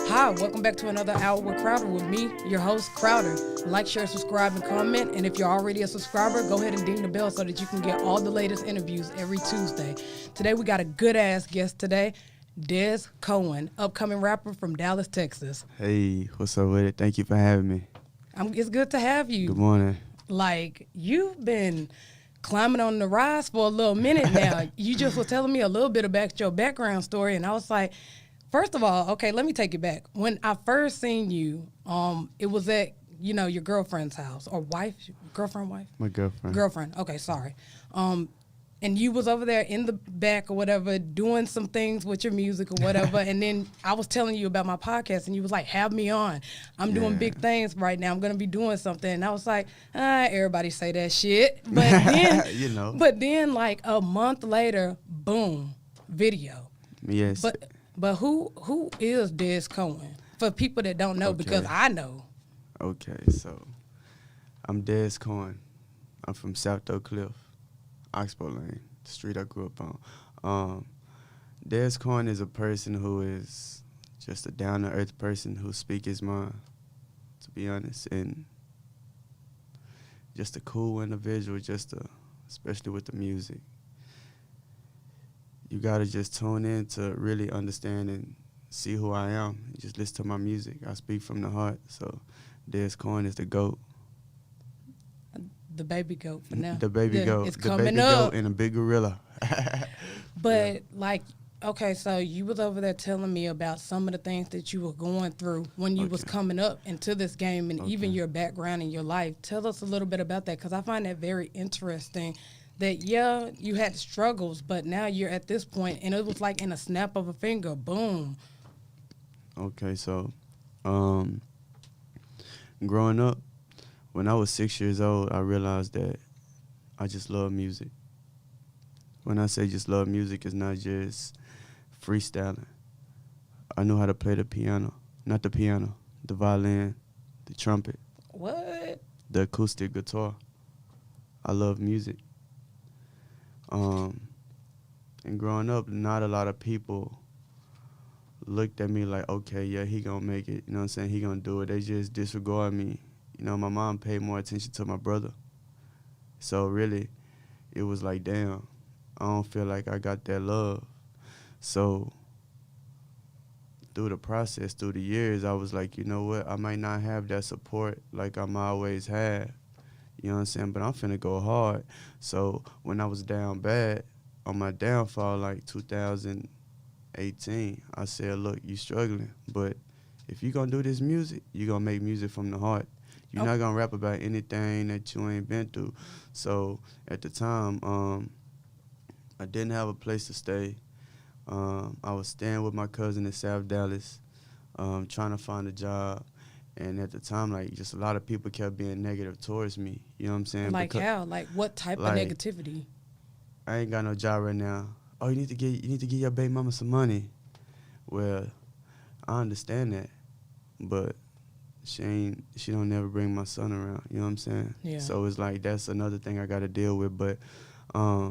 Hi, welcome back to another hour with Crowder with me, your host, Crowder. Like, share, subscribe, and comment. And if you're already a subscriber, go ahead and ding the bell so that you can get all the latest interviews every Tuesday. Today, we got a good-ass guest today, Des Cohen, upcoming rapper from Dallas, Texas. Hey, what's up with it? Thank you for having me. It's good to have you. Good morning. Like, you've been climbing on the rise for a little minute now. You just were telling me a little bit about your background story, and I was like, first of all, okay, let me take it back. When I first seen you, it was at, your girlfriend's house or wife, girlfriend, wife? My girlfriend. Girlfriend, okay, sorry. And you was over there in the back or whatever doing some things with your music or whatever. And then I was telling you about my podcast and you was like, have me on. I'm doing big things right now. I'm going to be doing something. And I was like, everybody say that shit. But then, but then like a month later, boom, video. Yes. But who is Des Cohen? For people that don't know, because I know. Okay, so I'm Des Cohen. I'm from South Oak Cliff, Oxbow Lane, the street I grew up on. Des Cohen is a person who is just a down-to-earth person who speaks his mind, to be honest, and just a cool individual, especially with the music. You gotta just tune in to really understand and see who I am. Just listen to my music. I speak from the heart. So Des Cohen is the GOAT. The baby goat for now. The baby goat. It's the coming baby up. goat and a big gorilla. But okay, so you was over there telling me about some of the things that you were going through when you was coming up into this game and even your background in your life. Tell us a little bit about that, because I find that very interesting. That, you had struggles, but now you're at this point, and it was like in a snap of a finger, boom. Okay, so growing up, when I was 6 years old, I realized that I just love music. When I say just love music, it's not just freestyling. I knew how to play the piano. Not the piano, the violin, the trumpet. What? The acoustic guitar. I love music. And growing up, not a lot of people looked at me like, okay, yeah, he gonna make it. You know what I'm saying? He gonna do it. They just disregard me. My mom paid more attention to my brother. So really, it was like, damn, I don't feel like I got that love. So through the process, through the years, I was like, you know what? I might not have that support like I'm always had. You know what I'm saying? But I'm finna go hard. So when I was down bad, on my downfall, like 2018, I said, look, you struggling, but if you gonna do this music, you gonna make music from the heart. You're not gonna rap about anything that you ain't been through. So at the time, I didn't have a place to stay. I was staying with my cousin in South Dallas, trying to find a job. And at the time, just a lot of people kept being negative towards me. You know what I'm saying? Like how? Like what type of negativity? I ain't got no job right now. Oh, you need to get your baby mama some money. Well, I understand that, but she don't never bring my son around. You know what I'm saying? Yeah. So it's like that's another thing I got to deal with. But I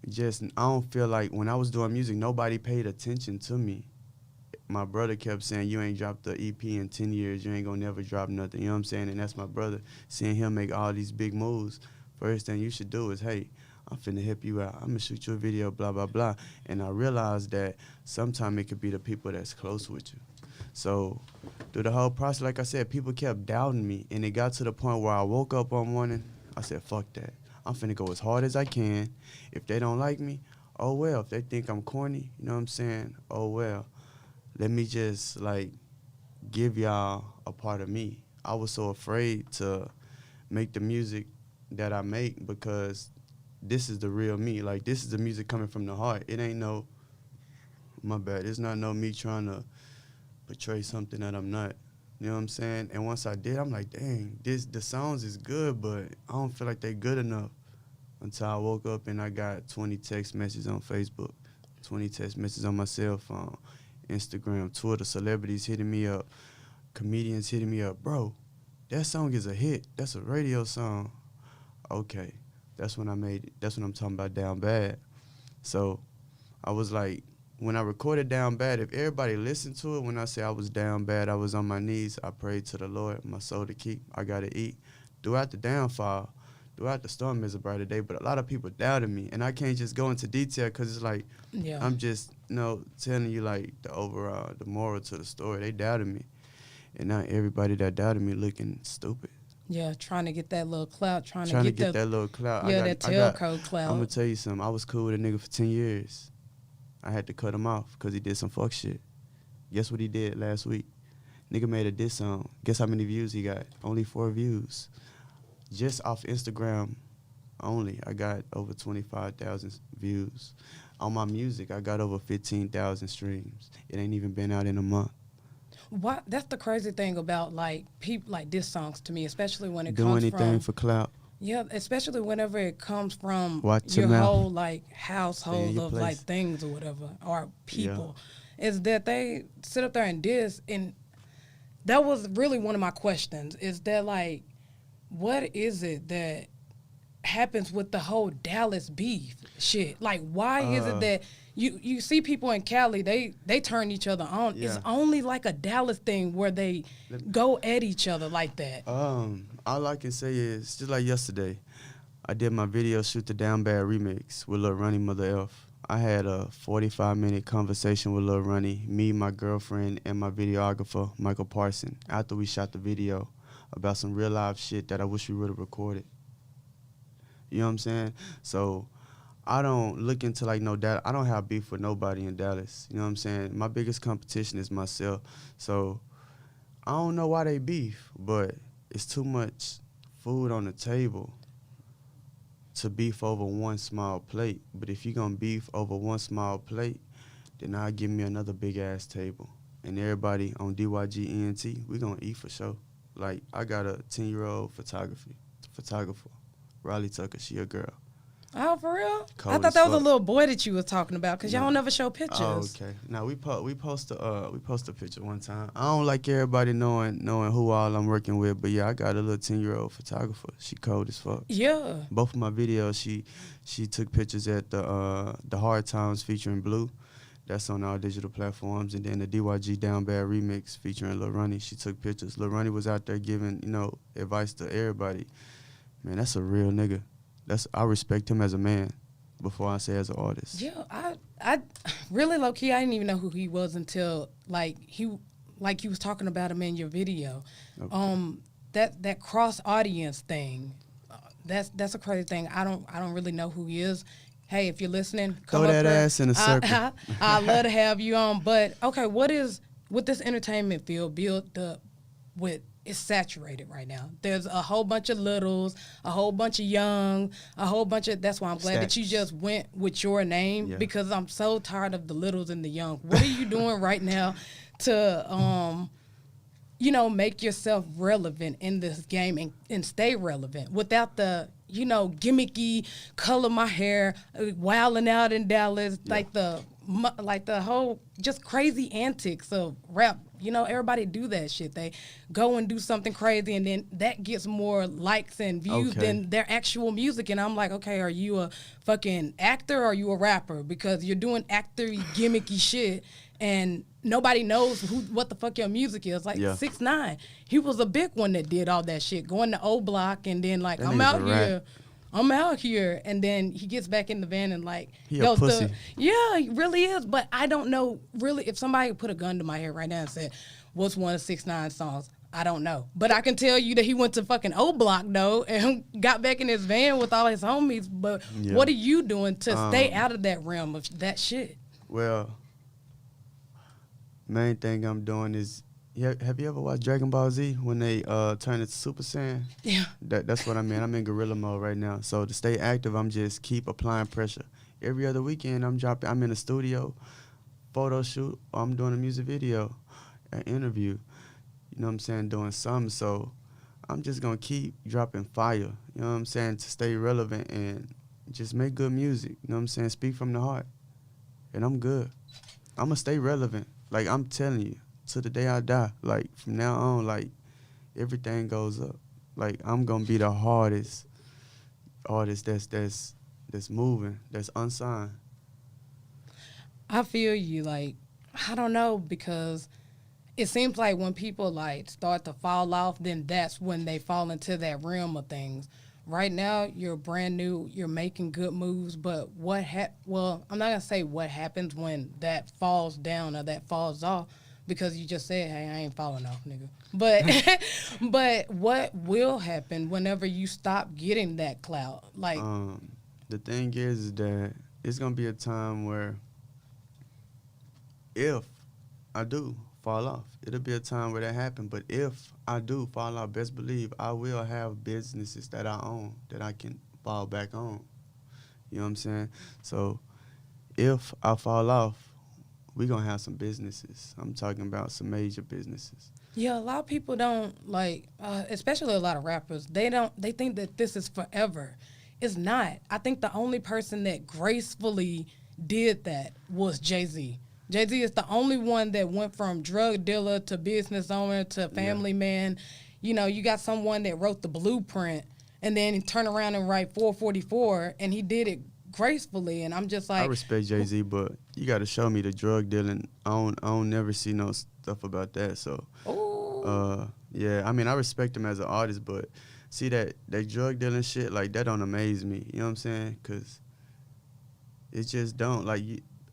don't feel like when I was doing music, nobody paid attention to me. My brother kept saying, you ain't dropped the EP in 10 years. You ain't going to never drop nothing. You know what I'm saying? And that's my brother. Seeing him make all these big moves, first thing you should do is, hey, I'm finna help you out. I'm going to shoot you a video, blah, blah, blah. And I realized that sometimes it could be the people that's close with you. So through the whole process, like I said, people kept doubting me. And it got to the point where I woke up one morning, I said, fuck that. I'm finna go as hard as I can. If they don't like me, oh, well. If they think I'm corny, you know what I'm saying? Oh, well. Let me just, give y'all a part of me. I was so afraid to make the music that I make because this is the real me. Like, this is the music coming from the heart. It ain't my bad. It's not me trying to portray something that I'm not. You know what I'm saying? And once I did, I'm like, dang, the songs is good, but I don't feel like they good enough until I woke up and I got 20 text messages on Facebook, 20 text messages on my cell phone. Instagram, Twitter, celebrities hitting me up, comedians hitting me up. Bro, that song is a hit. That's a radio song. Okay, that's when I made it. That's when I'm talking about Down Bad. So I was like, when I recorded Down Bad, if everybody listened to it, when I say I was down bad, I was on my knees, I prayed to the Lord, my soul to keep, I gotta eat. Throughout the downfall, throughout the storm is a brighter day, but a lot of people doubted me, and I can't just go into detail because it's like, I'm just, telling you like the overall, the moral to the story. They doubted me, and now everybody that doubted me looking stupid. Yeah, trying to get that little clout, trying to get that little clout. Yeah, that tailcoat clout. I'm gonna tell you something. I was cool with a nigga for 10 years. I had to cut him off because he did some fuck shit. Guess what he did last week? Nigga made a diss song. Guess how many views he got? Only 4 views. Just off Instagram only, I got over 25,000 views. On my music, I got over 15,000 streams. It ain't even been out in a month. What? That's the crazy thing about like people like diss songs to me, especially when it do comes anything from for clout. Yeah, especially whenever it comes from Watch your your whole like household of place. like things or whatever, or people, is that they sit up there and diss. And that was really one of my questions, is that like, what is it that happens with the whole Dallas beef shit? Like, why is it that you see people in Cali, they turn each other on? Yeah. It's only like a Dallas thing where they go at each other like that. All I can say is, just like yesterday, I did my video Shoot the Down Bad remix with Lil Ronnie Mother F. I had a 45-minute conversation with Lil Ronnie, me, my girlfriend, and my videographer, Michael Parson, after we shot the video about some real life shit that I wish we would have recorded. You know what I'm saying? So I don't look into like no doubt. I don't have beef with nobody in Dallas. You know what I'm saying? My biggest competition is myself. So I don't know why they beef, but it's too much food on the table to beef over one small plate. But if you're going to beef over one small plate, then I'll give me another big-ass table. And everybody on DYG ENT, we going to eat for sure. Like, I got a 10-year-old photographer, Riley Tucker. She a girl. Oh, for real? Cold I thought that was fuck. a little boy that you was talking about, because y'all don't never show pictures. Oh, okay. Now we post a picture one time. I don't like everybody knowing who all I'm working with, but yeah, I got a little 10-year-old photographer. She cold as fuck. Yeah. Both of my videos, she took pictures at the Hard Times featuring Blue. That's on all digital platforms. And then the DYG Down Bad remix featuring Lil Ronnie. She took pictures. Lil Ronnie was out there giving, advice to everybody. Man, that's a real nigga. I respect him as a man before I say as an artist. Yeah, I really low key, I didn't even know who he was until you was talking about him in your video. Okay. That cross audience thing, that's a crazy thing. I don't really know who he is. Hey, if you're listening, come throw up that here. Ass in a circle. I'd love to have you on. But okay, what is with this entertainment field built up with? It's saturated right now. There's a whole bunch of littles, a whole bunch of young, a whole bunch of. That's why I'm glad that you just went with your name, because I'm so tired of the littles and the young. What are you doing right now to, make yourself relevant in this game and stay relevant without the, gimmicky color my hair, wilding out in Dallas, like the whole just crazy antics of rap. Everybody do that shit. They go and do something crazy, and then that gets more likes and views than their actual music. And I'm like, okay, are you a fucking actor or are you a rapper? Because you're doing actor-y, gimmicky shit, and nobody knows what the fuck your music is. Like 6ix9ine, he was a big one that did all that shit, going to O Block, and then like, I'm out here, and then he gets back in the van and like goes to, he really is. But I don't know really if somebody put a gun to my head right now and said, "What's one of 6ix9ine's songs?" I don't know, but I can tell you that he went to fucking O Block though and got back in his van with all his homies. But what are you doing to stay out of that realm of that shit? Well, main thing I'm doing is. Have you ever watched Dragon Ball Z when they turn into Super Saiyan? Yeah. That's what I mean. I'm in gorilla mode right now. So to stay active, I'm just keep applying pressure. Every other weekend, I'm in a studio, photo shoot, or I'm doing a music video, an interview. You know what I'm saying? Doing something. So I'm just going to keep dropping fire. You know what I'm saying? To stay relevant and just make good music. You know what I'm saying? Speak from the heart. And I'm good. I'm going to stay relevant. Like I'm telling you. To the day I die, like from now on, like everything goes up. Like I'm gonna be the hardest artist that's moving, that's unsigned. I feel you. Like, I don't know, because it seems like when people like start to fall off, then that's when they fall into that realm of things. Right now, you're brand new, you're making good moves, but well, I'm not gonna say what happens when that falls down or that falls off, because you just said, "Hey, I ain't falling off, nigga." But but what will happen whenever you stop getting that clout? Like, The thing is that it's gonna be a time where if I do fall off, it'll be a time where that happen. But if I do fall off, best believe I will have businesses that I own that I can fall back on. You know what I'm saying? So if I fall off, we gonna have some businesses. I'm talking about some major businesses. yeah, a lot of people don't like, especially a lot of rappers. They think that this is forever. It's not. I think the only person that gracefully did that was Jay-Z. Jay-Z is the only one that went from drug dealer to business owner to family man. You know, you got someone that wrote the blueprint and then he turned around and write 444, and he did it gracefully. And I'm just like, I respect Jay-Z, but you got to show me the drug dealing. I don't never see no stuff about that. So, yeah, I mean, I respect him as an artist, but see that drug dealing shit, like, that don't amaze me. You know what I'm saying? Because it just don't. Like,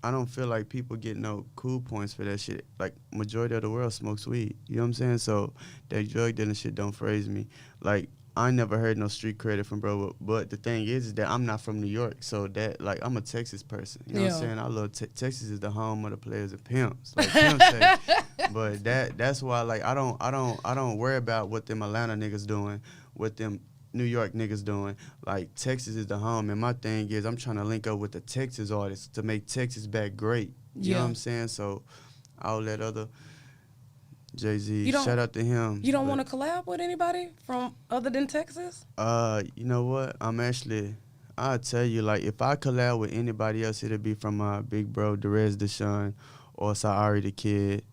I don't feel like people get no cool points for that shit. Like, majority of the world smokes weed. You know what I'm saying? So that drug dealing shit don't phrase me. Like, I never heard no street credit from bro. But the thing is that I'm not from New York. So that, like, I'm a Texas person. You know what I'm saying? I love Texas is the home of the players and pimps. Like, pimps say. But that's why, like, I don't worry about what them Atlanta niggas doing, what them New York niggas doing. Like, Texas is the home, and my thing is I'm trying to link up with the Texas artists to make Texas back great. You know what I'm saying? So I'll let other Jay-Z, shout out to him. You don't want to collab with anybody from other than Texas? You know what? I'll tell you, like, if I collab with anybody else, it'll be from my big bro, Des Deshawn, or Saari the Kid.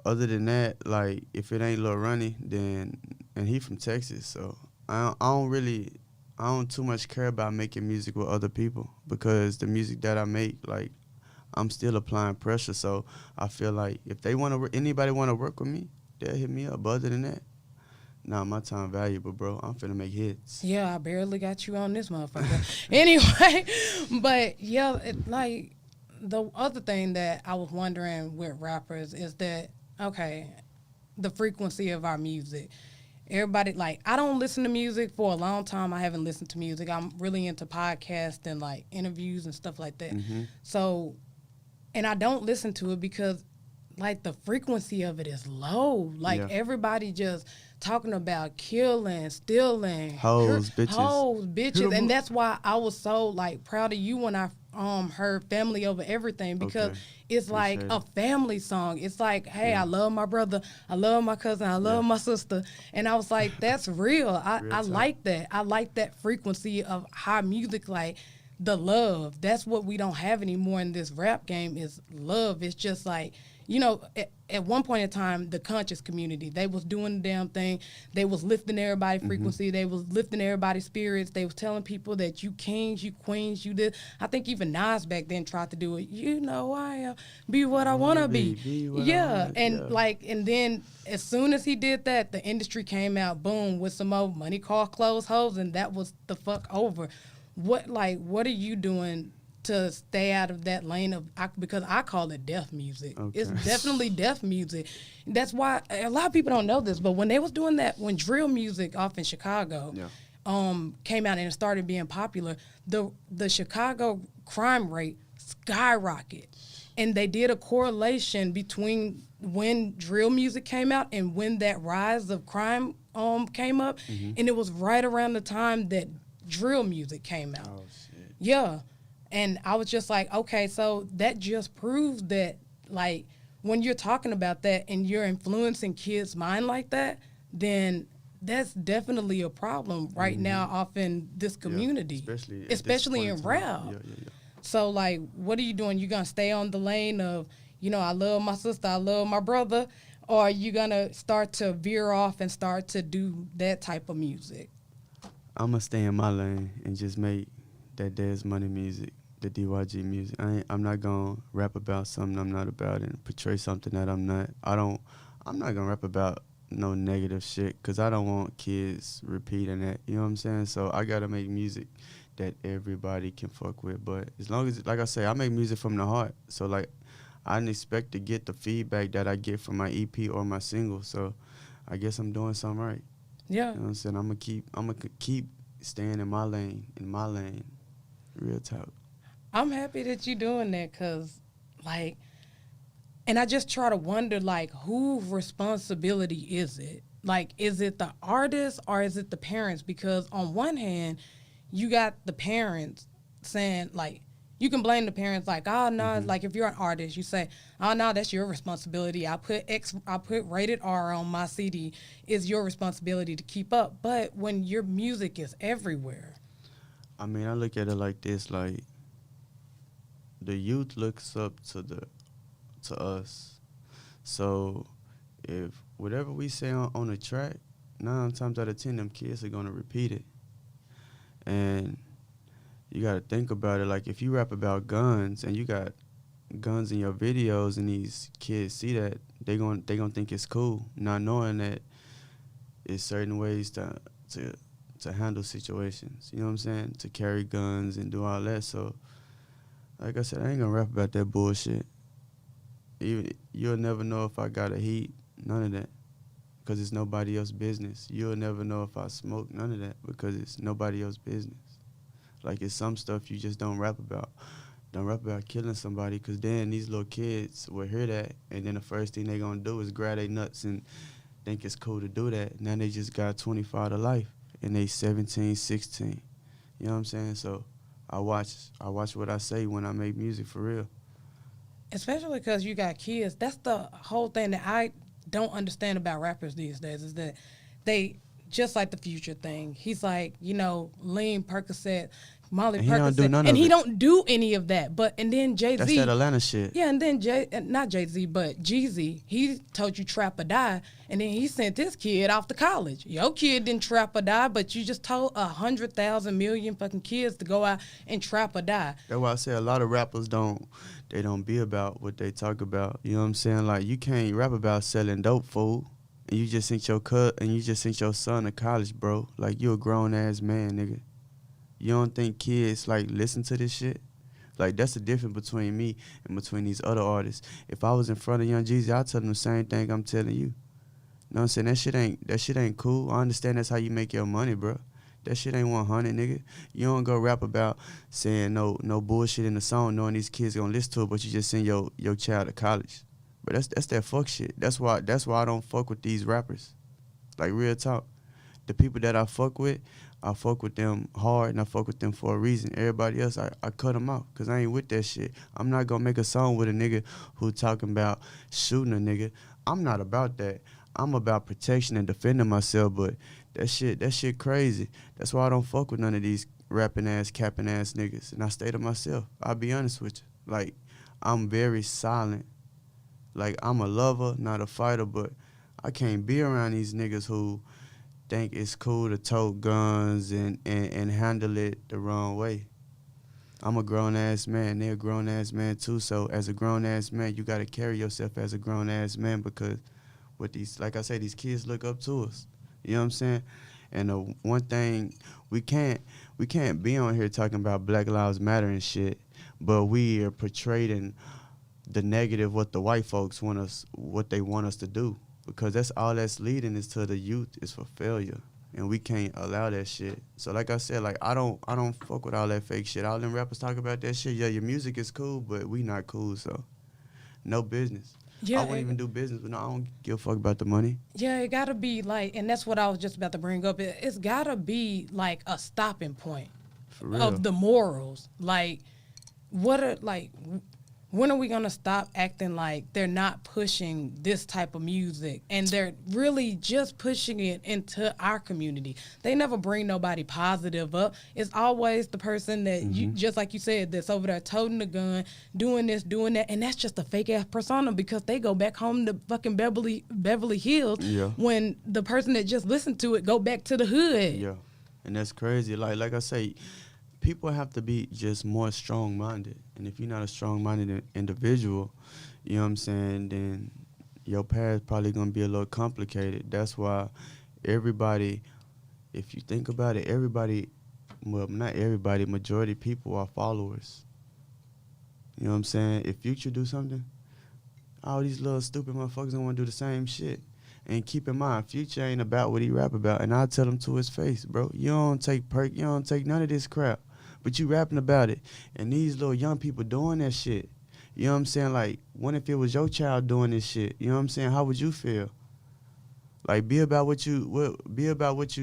Other than that, like, if it ain't Lil Runny, then, and he from Texas, so I don't too much care about making music with other people, because the music that I make, like, I'm still applying pressure. So I feel like if anybody want to work with me, they'll hit me up. But other than that, nah, my time valuable, bro. I'm finna make hits. Yeah, I barely got you on this motherfucker. Anyway, but yeah, like, the other thing that I was wondering with rappers is that, okay, the frequency of our music. Everybody, like, I don't listen to music for a long time. I haven't listened to music. I'm really into podcasts and, like, interviews and stuff like that. Mm-hmm. So, and I don't listen to it because, like, the frequency of it is low. Like, everybody just talking about killing, stealing. Hoes, bitches. And that's why I was so, like, proud of you when I heard Family Over Everything, because it's like a family song. It's like, hey, I love my brother, I love my cousin, I love my sister. And I was like, that's real. I like that. I like that frequency of how music, like, the love. That's what we don't have anymore in this rap game, is love. It's just like, you know, at one point in time, the conscious community, they was doing the damn thing. They was lifting everybody's frequency. They was lifting everybody's spirits. They was telling people that you kings, you queens, you did. I think even Nas back then tried to do it. You know, I am, be what I want to be. Like, and then as soon as he did that, the industry came out, boom, with some more money, car, clothes, hoes, and that was the fuck over. What are you doing to stay out of that lane of, because I call it death music. It's definitely death music. That's why a lot of people don't know this, but when they was doing that, when drill music off in Chicago came out and it started being popular, the Chicago crime rate skyrocketed. And they did a correlation between when drill music came out and when that rise of crime came up. And it was right around the time that drill music came out. Oh, shit. Yeah. And I was just like, okay, so that just proves that, like, when you're talking about that and you're influencing kids' mind like that, then that's definitely a problem right now off in this community. Especially in rap. Yeah. So, like, what are you doing? You going to stay on the lane of, you know, I love my sister, I love my brother, or are you going to start to veer off and start to do that type of music? I'm going to stay in my lane and just make that Des Money music. the DYG music. I'm not gonna rap about something I'm not about and portray something that I'm not. I'm not gonna rap about no negative shit because I don't want kids repeating that. You know what I'm saying? So I gotta make music that everybody can fuck with. But as long as, like I say, I make music from the heart. So like, I didn't expect to get the feedback that I get from my EP or my single. So I guess I'm doing something right. Yeah. You know what I'm saying? I'm gonna keep staying in my lane, Real talk. I'm happy that you're doing that because, like, and I just try to wonder, like, whose responsibility is it? Like, is it the artist or is it the parents? Because on one hand, you got the parents saying, like, you can blame the parents, like, oh, no, like, if you're an artist, you say, oh, no, that's your responsibility. I put rated R on my CD. It's your responsibility to keep up. But when your music is everywhere. I mean, I look at it like this, like, the youth looks up to us. So if whatever we say on the track, 9 times out of 10, them kids are going to repeat it. And you got to think about it. Like, if you rap about guns and you got guns in your videos and these kids see that, they gonna think it's cool, not knowing that it's certain ways to handle situations. You know what I'm saying? To carry guns and do all that. So, like I said, I ain't going to rap about that bullshit. You'll never know if I got a heat, none of that, because it's nobody else's business. You'll never know if I smoke, none of that, because it's nobody else's business. Like, it's some stuff you just don't rap about. Don't rap about killing somebody, because then these little kids will hear that, and then the first thing they going to do is grab their nuts and think it's cool to do that. Now they just got 25 to life, and they 17, 16. You know what I'm saying? So I watch what I say when I make music, for real. Especially because you got kids. That's the whole thing that I don't understand about rappers these days, is that they, just like the Future thing, he's like, you know, lean Percocet, Molly and Percocet. He don't do none and of he it. don't do any of that. And then Jay-Z. That's that Atlanta shit. Yeah, and then not Jay-Z, but Jeezy, he told you trap or die, and then he sent his kid off to college. Your kid didn't trap or die, but you just told 100,000 million fucking kids to go out and trap or die. That's why I say a lot of rappers don't be about what they talk about. You know what I'm saying? Like, you can't rap about selling dope, fool. And you just sent your son to college, bro. Like, you a grown ass man, nigga. You don't think kids like listen to this shit? Like, that's the difference between me and between these other artists. If I was in front of Young Jeezy, I'd tell him the same thing I'm telling you. You know what I'm saying? That shit ain't cool. I understand that's how you make your money, bro. That shit ain't 100, nigga. You don't go rap about saying no bullshit in the song, knowing these kids gonna listen to it, but you just send your child to college. But that's that fuck shit. That's why I don't fuck with these rappers. Like, real talk. The people that I fuck with them hard, and I fuck with them for a reason. Everybody else, I cut them out, because I ain't with that shit. I'm not gonna make a song with a nigga who talking about shooting a nigga. I'm not about that. I'm about protection and defending myself, but that shit crazy. That's why I don't fuck with none of these rapping ass, capping ass niggas. And I stay to myself. I'll be honest with you. Like, I'm very silent. Like, I'm a lover, not a fighter, but I can't be around these niggas who think it's cool to tote guns and handle it the wrong way. I'm a grown-ass man. They're a grown-ass man, too. So as a grown-ass man, you got to carry yourself as a grown-ass man, because with these, like I say, these kids look up to us. You know what I'm saying? And the one thing, we can't be on here talking about Black Lives Matter and shit, but we are portraying the negative, what the white folks what they want us to do, because that's all that's leading is to the youth is for failure, and we can't allow that shit. So like I said, like, I don't fuck with all that fake shit. All them rappers talk about that shit. Yeah, your music is cool, but we not cool, so no business. Yeah, I wouldn't even do business, but no, I don't give a fuck about the money. Yeah, it gotta be like, and that's what I was just about to bring up. It's gotta be like a stopping point of the morals. Like, when are we gonna stop acting like they're not pushing this type of music, and they're really just pushing it into our community? They never bring nobody positive up. It's always the person that you, just like you said, that's over there toting the gun, doing this, doing that, and that's just a fake ass persona, because they go back home to fucking Beverly Hills when the person that just listened to it go back to the hood. Yeah, and that's crazy. Like I say, people have to be just more strong-minded. And if you're not a strong-minded individual, you know what I'm saying, then your path probably going to be a little complicated. That's why everybody, if you think about it, everybody, well, not everybody, majority of people are followers. You know what I'm saying? If Future do something, all these little stupid motherfuckers don't want to do the same shit. And keep in mind, Future ain't about what he rap about. And I tell him to his face, bro, you don't take perk, you don't take none of this crap. But you rapping about it. And these little young people doing that shit. You know what I'm saying? Like, what if it was your child doing this shit? You know what I'm saying? How would you feel? Like, be about what you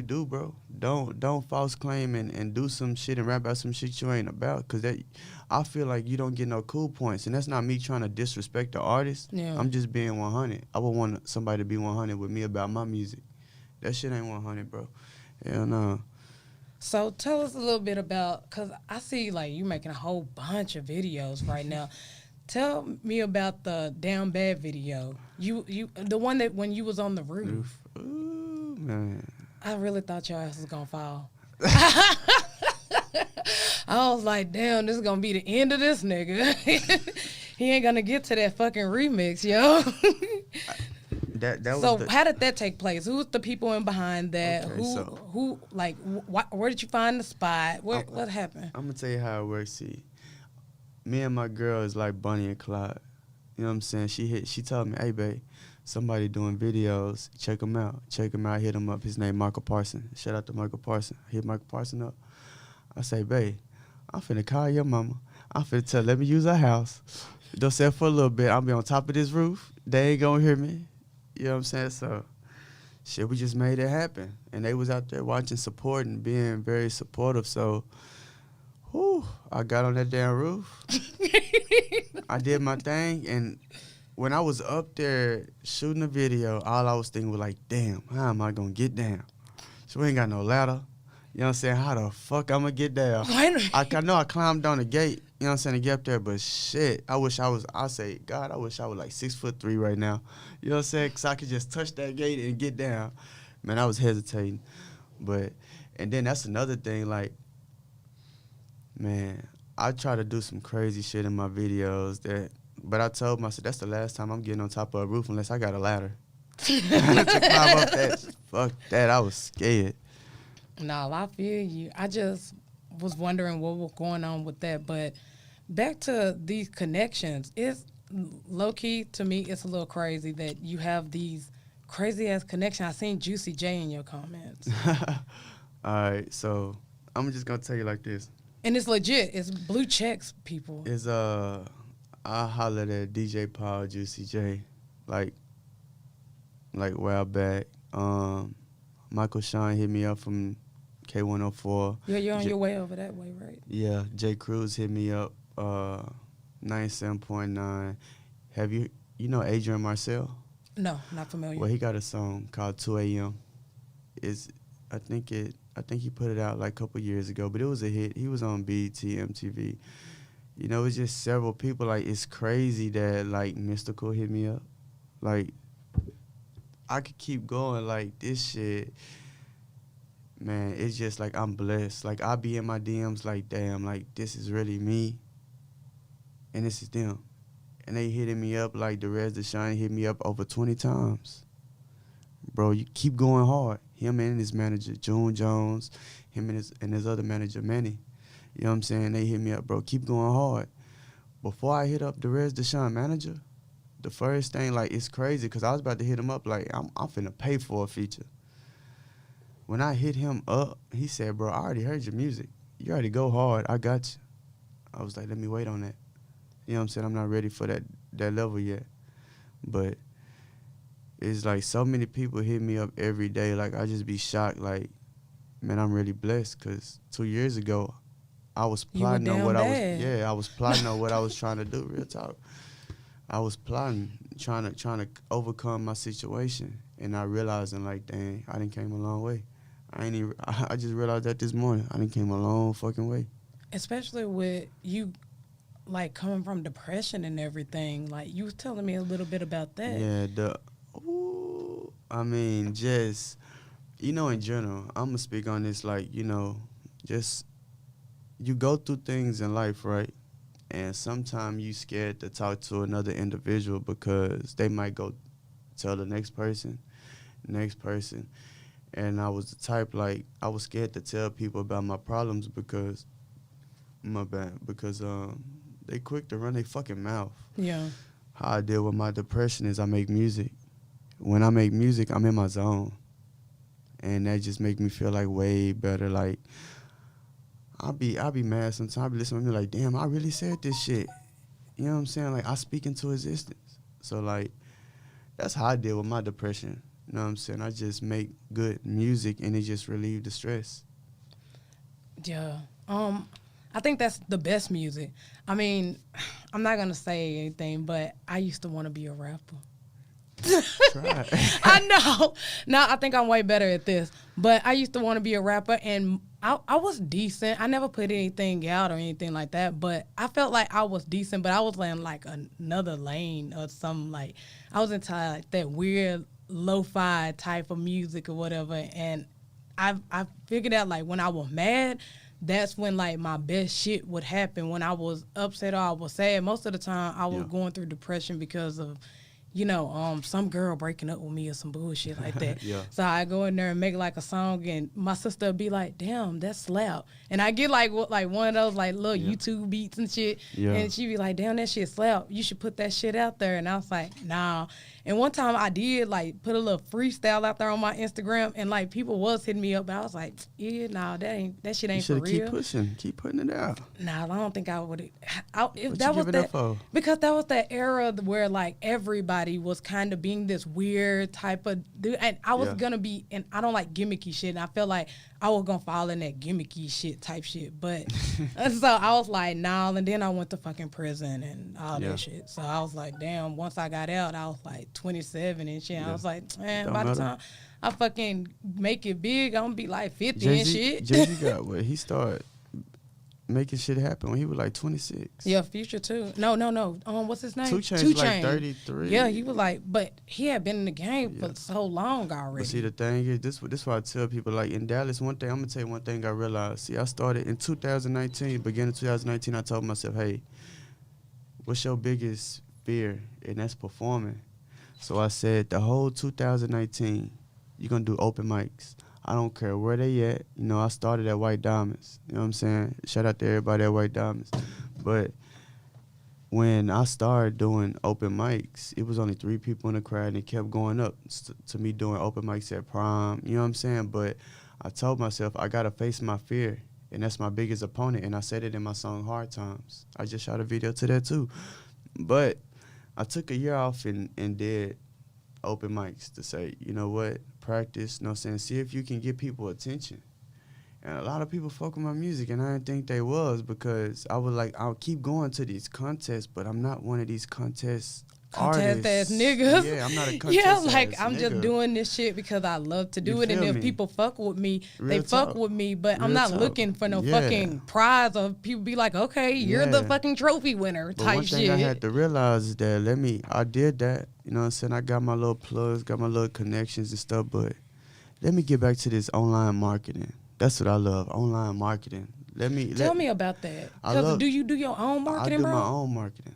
do, bro. Don't false claim and do some shit and rap about some shit you ain't about. Cause that, I feel like you don't get no cool points. And that's not me trying to disrespect the artist. Yeah. I'm just being 100. I would want somebody to be 100 with me about my music. That shit ain't 100, bro. Hell no. So tell us a little bit about, cause I see like you making a whole bunch of videos right now. Tell me about the Down Bad video. You the one that when you was on the roof. Ooh, man. I really thought your ass was gonna fall. I was like, damn, this is gonna be the end of this nigga. He ain't gonna get to that fucking remix, yo. That so was how did that take place? Who's the people in behind that? Okay, who like where did you find the spot? What happened? I'm gonna tell you how it works. See, me and my girl is like Bonnie and Clyde. You know what I'm saying? She told me, hey babe, somebody doing videos. Check him out. Hit him up. His name Michael Parson. Shout out to Michael Parson. Hit Michael Parson up. I say, babe, I'm finna call your mama. I'm finna tell her, let me use her house. Don't say for a little bit. I'll be on top of this roof. They ain't gonna hear me. You know what I'm saying? So, shit, we just made it happen. And they was out there watching, supporting, being very supportive. So, whew, I got on that damn roof. I did my thing. And when I was up there shooting the video, all I was thinking was like, damn, how am I going to get down? So, we ain't got no ladder. You know what I'm saying? How the fuck I'm going to get down? I know I climbed down the gate, you know what I'm saying, to get up there, but shit, I wish I was like 6'3" right now. You know what I'm saying? Because I could just touch that gate and get down. Man, I was hesitating. And then that's another thing, like, man, I try to do some crazy shit in my videos but I told myself that's the last time I'm getting on top of a roof unless I got a ladder. To climb up that, fuck that, I was scared. No, I feel you. I just was wondering what was going on with that. But back to these connections, it's low-key, to me, it's a little crazy that you have these crazy-ass connections. I seen Juicy J in your comments. All right, so I'm just going to tell you like this. And it's legit. It's blue checks, people. It's, I hollered at DJ Paul, Juicy J, like a while back. Michael Sean hit me up from K104. Yeah, you're on your way over that way, right? Yeah, J. Cruz hit me up, 97.9. Have you know Adrian Marcel? No, not familiar. Well, he got a song called 2 a.m. I think he put it out like a couple years ago, but it was a hit. He was on BET, MTV. You know, it's just several people. Like, it's crazy that, like, Mystical hit me up. Like, I could keep going. Like, this shit, man, it's just like I'm blessed. Like, I be in my DMs like, damn, like, this is really me, and this is them. And they hitting me up like Des Cohen hit me up over 20 times. Bro, you keep going hard. Him and his manager, June Jones, him and his other manager, Manny. You know what I'm saying? They hit me up, bro, keep going hard. Before I hit up Des Cohen manager, the first thing, like, it's crazy because I was about to hit him up like, I'm finna pay for a feature. When I hit him up, he said, bro, I already heard your music. You already go hard. I got you. I was like, let me wait on that. You know what I'm saying? I'm not ready for that level yet. But it's like so many people hit me up every day. Like, I just be shocked. Like, man, I'm really blessed because 2 years ago, I was plotting on what I was plotting on what I was trying to do, real talk. I was plotting, trying to overcome my situation, and I realizing like, dang, I done came a long way. I just realized that this morning. I done came a long fucking way. Especially with you, like, coming from depression and everything. Like, you was telling me a little bit about that. Yeah, I mean, just, you know, in general, I'm gonna speak on this, like, you know, just you go through things in life, right? And sometimes you scared to talk to another individual because they might go tell the next person. And I was the type, like, I was scared to tell people about my problems because, they quick to run their fucking mouth. Yeah. How I deal with my depression is I make music. When I make music, I'm in my zone. And that just make me feel like way better. Like, I'll be mad sometimes. I'll be listening to me like, damn, I really said this shit. You know what I'm saying? Like, I speak into existence. So, like, that's how I deal with my depression. You know what I'm saying? I just make good music and it just relieve the stress. Yeah. I think that's the best music. I mean, I'm not gonna say anything, but I used to want to be a rapper. Try. I know. Now I think I'm way better at this. But I used to want to be a rapper, and I was decent. I never put anything out or anything like that, but I felt like I was decent, but I was in like another lane or something. Like, I was into like that weird lo-fi type of music or whatever, and I figured out, like, when I was mad, that's when, like, my best shit would happen. When I was upset or I was sad, most of the time I was going through depression because of, some girl breaking up with me or some bullshit like that. Yeah. So I go in there and make like a song, and my sister would be like, damn, that slap. And I get like one of those like little YouTube beats and shit. Yeah. And she'd be like, damn, that shit slap. You should put that shit out there. And I was like, nah. And one time I did like put a little freestyle out there on my Instagram, and like people was hitting me up, but I was like, yeah, nah, that shit ain't for real. Keep pushing, keep putting it out. Nah, I don't think I would. What you giving up for? Because that was that era where like everybody was kind of being this weird type of dude, and I was gonna be, and I don't like gimmicky shit, and I felt like I was gonna fall in that gimmicky shit type shit, but so I was like, nah, and then I went to fucking prison and all that shit. So I was like, damn. Once I got out, I was like 27 and shit. I was like, man, Don't by the matter. time I fucking make it big, I'm gonna be like 50 Jay-Z, and shit. Jay-Z got what? He started making shit happen when he was like 26. Yeah, Future too. No. What's his name? 2 Chainz like 33. Yeah, he was like, but he had been in the game for so long already. But see, the thing is, this why I tell people, like, in Dallas, I'm gonna tell you one thing I realized. See, I started in 2019, beginning of 2019, I told myself, hey, what's your biggest fear? And that's performing. So I said, the whole 2019, you're gonna do open mics. I don't care where they at. I started at White Diamonds. You know what I'm saying? Shout out to everybody at White Diamonds. But when I started doing open mics, it was only 3 people in the crowd, and it kept going up to me doing open mics at Prom. You know what I'm saying? But I told myself, I got to face my fear, and that's my biggest opponent, and I said it in my song Hard Times. I just shot a video to that too. But I took a year off and did open mics to say, you know what, practice, see if you can get people attention. And a lot of people fuck with my music, and I didn't think they was, because I was like, I'll keep going to these contests, but I'm not one of these contest artists. Ass niggas. Yeah, I'm not a contest ass I'm nigga. just doing this shit because I love to do You it, and feel if me? people fuck with me, Real they talk. fuck with me, but I'm Real not talk. looking for no Yeah. fucking prize, or people be like, okay, you're the Yeah. fucking trophy winner But type one thing shit. I had to realize is that I did that, you know what I'm saying? I got my little plugs, got my little connections and stuff, but let me get back to this online marketing. That's what I love, online marketing. Tell me about that. Because do you do your own marketing, I do bro? my own marketing.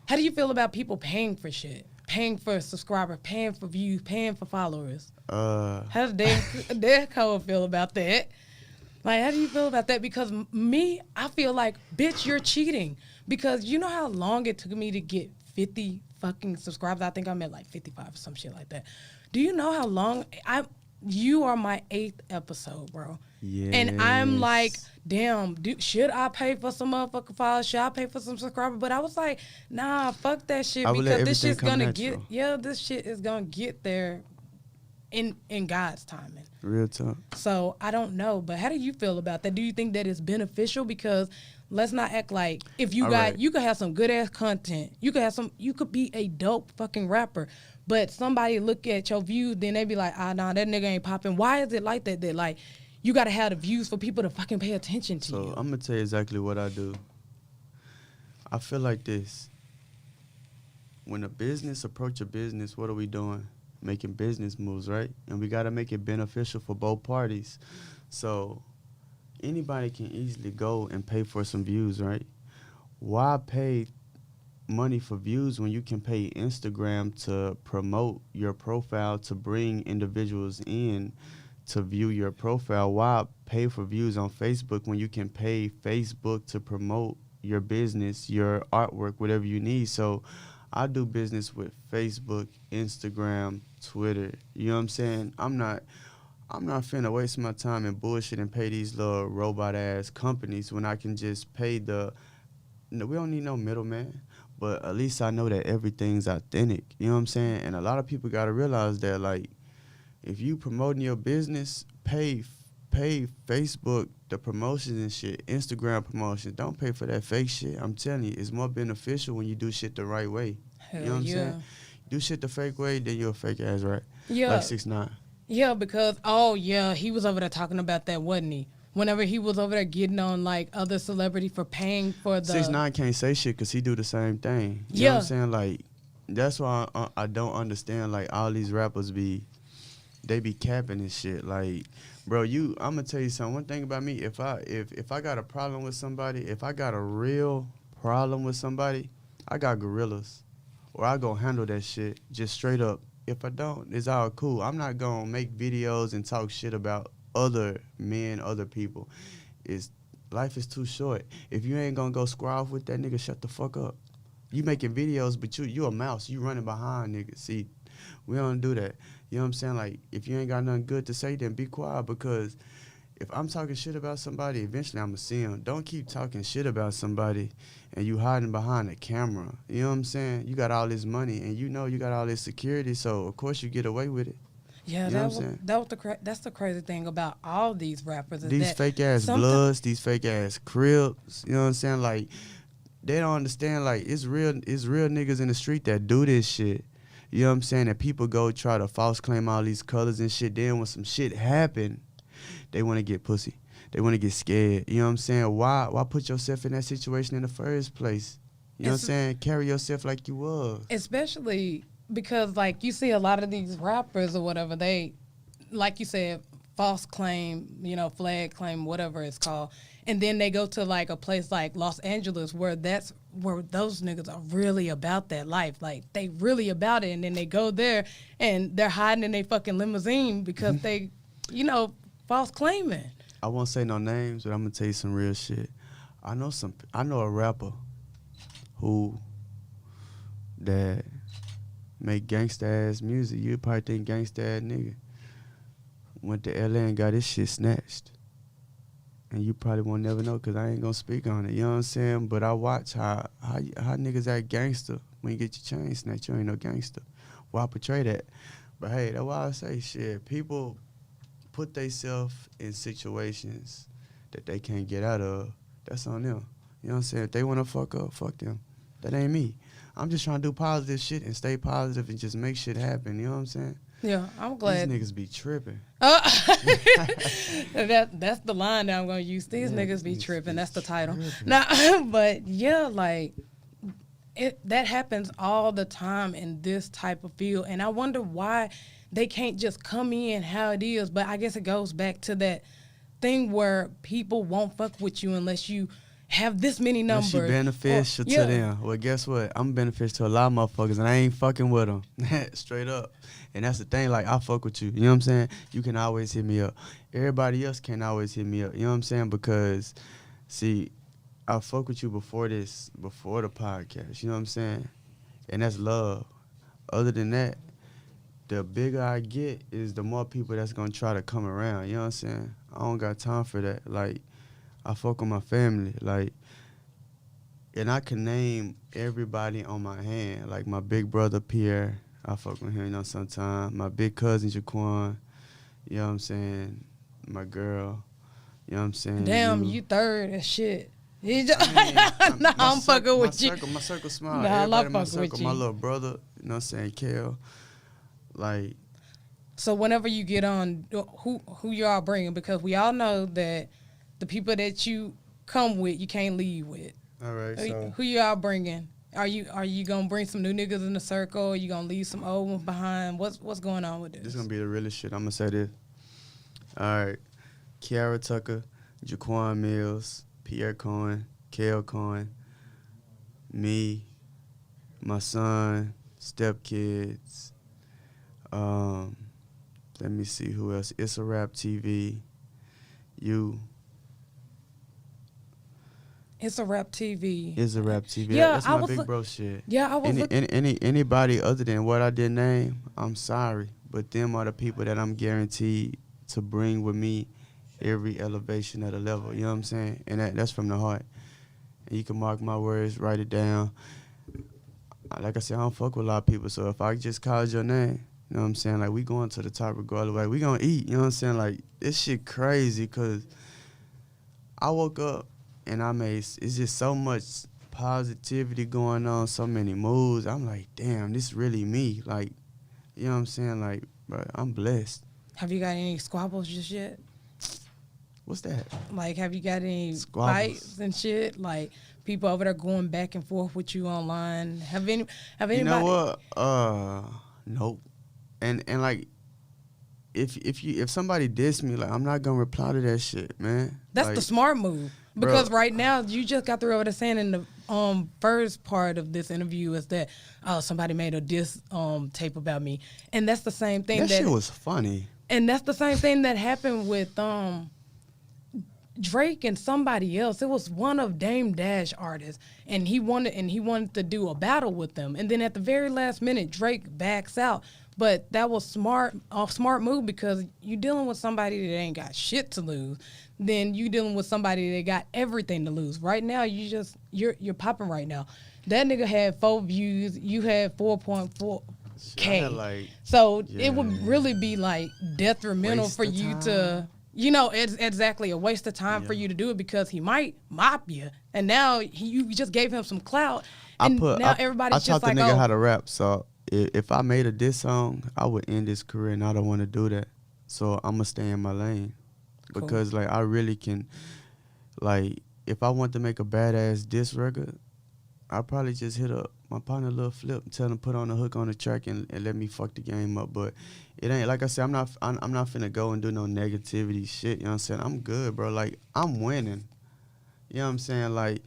How do you feel about people paying for shit? Paying for subscribers, paying for views, paying for followers? How does Des Cohen feel about that? Like, how do you feel about that? Because me, I feel like, bitch, you're cheating. Because you know how long it took me to get 50 fucking subscribers? I think I'm at like 55 or some shit like that. Do you know how long you are my 8th episode, bro. Yes. And I'm like, damn, should I pay for some motherfucking followers? Should I pay for some subscribers? But I was like, nah, fuck that shit, I would let because this everything shit's come gonna natural. this shit is gonna get there in God's timing. Real talk. So I don't know, but how do you feel about that? Do you think that it's beneficial? Because let's not act like if you you could have some good ass content. You could be a dope fucking rapper. But somebody look at your views, then they be like, nah, that nigga ain't popping. Why is it like that? That like you gotta have the views for people to fucking pay attention to you. So I'm gonna tell you exactly what I do. I feel like this. When a business approach a business, what are we doing? Making business moves, right? And we gotta make it beneficial for both parties. So anybody can easily go and pay for some views, right? Why pay money for views when you can pay Instagram to promote your profile, to bring individuals in to view your profile? Why pay for views on Facebook when you can pay Facebook to promote your business, your artwork, whatever you need? So I do business with Facebook, Instagram, Twitter. You know what I'm saying? I'm not finna waste my time and bullshit and pay these little robot ass companies when I can just pay the. No, we don't need no middleman, but at least I know that everything's authentic. You know what I'm saying? And a lot of people gotta realize that, like, if you promoting your business, pay Facebook the promotions and shit, Instagram promotions. Don't pay for that fake shit. I'm telling you, it's more beneficial when you do shit the right way. Hell you know what I'm yeah. saying? Do shit the fake way, then you're a fake ass, right? Yeah. Like 6ix9ine. Yeah, because he was over there talking about that, wasn't he? Whenever he was over there getting on like other celebrity for paying for the 6ix9ine can't say shit because he do the same thing. You know what I'm saying? Like, that's why I don't understand, like, all these rappers they be capping and shit. Like, bro, I'm gonna tell you something. One thing about me, if I got a problem with somebody, if I got a real problem with somebody, I got gorillas, or I go handle that shit just straight up. If I don't, it's all cool. I'm not gonna make videos and talk shit about other men, other people. Life is too short. If you ain't gonna go square off with that nigga, shut the fuck up. You making videos, but you a mouse. You running behind niggas. See, we don't do that. You know what I'm saying? Like, if you ain't got nothing good to say, then be quiet, because if I'm talking shit about somebody, eventually I'm going to see them. Don't keep talking shit about somebody and you hiding behind the camera. You know what I'm saying? You got all this money and you know you got all this security, so of course you get away with it. Yeah, you know that's the crazy thing about all these rappers. Is these that fake ass Bloods, these fake ass Crips, you know what I'm saying? Like, they don't understand, like, it's real niggas in the street that do this shit. You know what I'm saying? And people go try to false claim all these colors and shit. Then when some shit happen, they want to get pussy. They want to get scared. You know what I'm saying? Why put yourself in that situation in the first place? You know what I'm saying? Carry yourself like you was. Especially because, like, you see a lot of these rappers or whatever, they, like you said, false claim, flag claim, whatever it's called. And then they go to, like, a place like Los Angeles where those niggas are really about that life. Like, they really about it. And then they go there and they're hiding in their fucking limousine because they, false claiming. I won't say no names, but I'm going to tell you some real shit. I know a rapper that make gangsta-ass music. You'd probably think gangsta-ass nigga. Went to LA and got his shit snatched. And you probably won't never know because I ain't going to speak on it. You know what I'm saying? But I watch how niggas act gangster when you get your chain snatched. You ain't no gangster. Why portray that? But hey, that's why I say shit. People put themselves in situations that they can't get out of. That's on them. You know what I'm saying? If they want to fuck up, fuck them. That ain't me. I'm just trying to do positive shit and stay positive and just make shit happen. You know what I'm saying? Yeah, I'm glad. These niggas be tripping. That's the line that I'm going to use. These niggas be tripping. That's the title. Nah, but yeah, like, that happens all the time in this type of field. And I wonder why they can't just come in how it is. But I guess it goes back to that thing where people won't fuck with you unless you have this many numbers. Unless you beneficial to them. Well, guess what? I'm beneficial to a lot of motherfuckers, and I ain't fucking with them. Straight up. And that's the thing. Like, I fuck with you. You know what I'm saying? You can always hit me up. Everybody else can't always hit me up. You know what I'm saying? Because, see, I fuck with you before the podcast. You know what I'm saying? And that's love. Other than that, the bigger I get is the more people that's going to try to come around. You know what I'm saying? I don't got time for that. Like, I fuck with my family. Like, and I can name everybody on my hand. Like, my big brother, Pierre. I fuck with him, sometime. My big cousin, Jaquan. You know what I'm saying? My girl. You know what I'm saying? Damn, you third and shit. I'm fucking with you. My circle small. Nah, Everybody in my fucking with circle. you. My little brother, you know what I'm saying, Kel. Like. So whenever you get on, who you all bringing? Because we all know that the people that you come with, you can't leave with. All right, so. Who you all bringing? Are you gonna bring some new niggas in the circle? Are you gonna leave some old ones behind? What's going on with this? This is gonna be the realest shit. I'm gonna say this. All right, Kiara Tucker, Jaquan Mills, Pierre Cohen, Kale Cohen, me, my son, stepkids. Um, Let me see who else. It's a Rap TV. You. It's a Rap TV. It's a Rap TV. Yeah, That's my big bro shit. Yeah, I was. Anybody other than what I did name, I'm sorry, but them are the people that I'm guaranteed to bring with me every elevation of the level. You know what I'm saying? And that's from the heart. And you can mark my words, write it down. Like I said, I don't fuck with a lot of people, so if I just called your name, you know what I'm saying? Like, we going to the top regardless. Like, we gonna eat, you know what I'm saying? Like, this shit crazy, because I woke up and it's just so much positivity going on, so many moves. I'm like, damn, this really me. Like, you know what I'm saying? Like, bro, I'm blessed. Have you got any squabbles just yet? What's that? Like, have you got any Squabbles. fights and shit? Like, people over there going back and forth with you online? Have anybody? You know what? Nope. And like, if somebody diss me, like, I'm not gonna reply to that shit, man. That's like, the smart move, because bro, right now you just got through over there saying in the first part of this interview is that somebody made a diss tape about me, and that's the same thing. That shit was funny. And that's the same thing that happened with Drake and somebody else. It was one of Dame Dash artists, and he wanted to do a battle with them, and then at the very last minute, Drake backs out. But that was a smart move, because you dealing with somebody that ain't got shit to lose. Then you dealing with somebody that got everything to lose. Right now, you're popping right now. That nigga had 4 views. You had 4.4K. So it would really be like detrimental Waste for of you time. to, it's exactly a waste of time for you to do it, because he might mop you. And now you just gave him some clout. And now everybody's just like, I taught the nigga how to rap, so if I made a diss song, I would end his career, and I don't want to do that. So I'm going to stay in my lane. Cool. Because, like, I really can, like, if I want to make a badass diss record, I'll probably just hit up my partner Lil Flip and tell him put on a hook on the track and let me fuck the game up. But it ain't, like I said, I'm not finna go and do no negativity shit, you know what I'm saying? I'm good, bro. Like, I'm winning. You know what I'm saying? Like,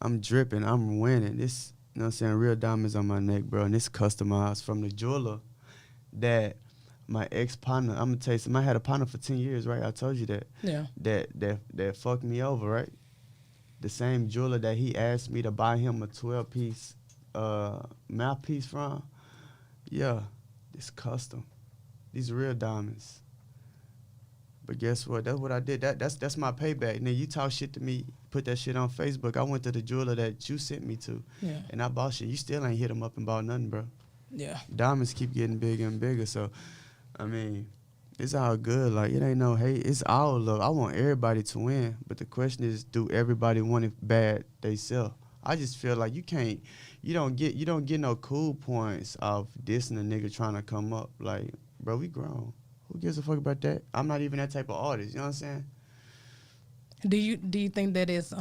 I'm dripping, I'm winning. This, you know what I'm saying, real diamonds on my neck, bro. And it's customized from the jeweler that my ex-partner, I'm going to tell you something. I had a partner for 10 years, right? I told you that. Yeah. That fucked me over, right? The same jeweler that he asked me to buy him a 12-piece mouthpiece from. Yeah, it's custom. These are real diamonds. But guess what? That's what I did. That's my payback. Now, you talk shit to me, put that shit on Facebook. I went to the jeweler that you sent me to, and I bought shit. You still ain't hit him up and bought nothing, bro. Yeah. Diamonds keep getting bigger and bigger. So, I mean, it's all good. Like, it ain't no hate. It's all love. I want everybody to win. But the question is, do everybody want it bad theyself? I just feel like you don't get no cool points off dissing a nigga trying to come up. Like, bro, we grown. Who gives a fuck about that? I'm not even that type of artist. You know what I'm saying? Do you think that it's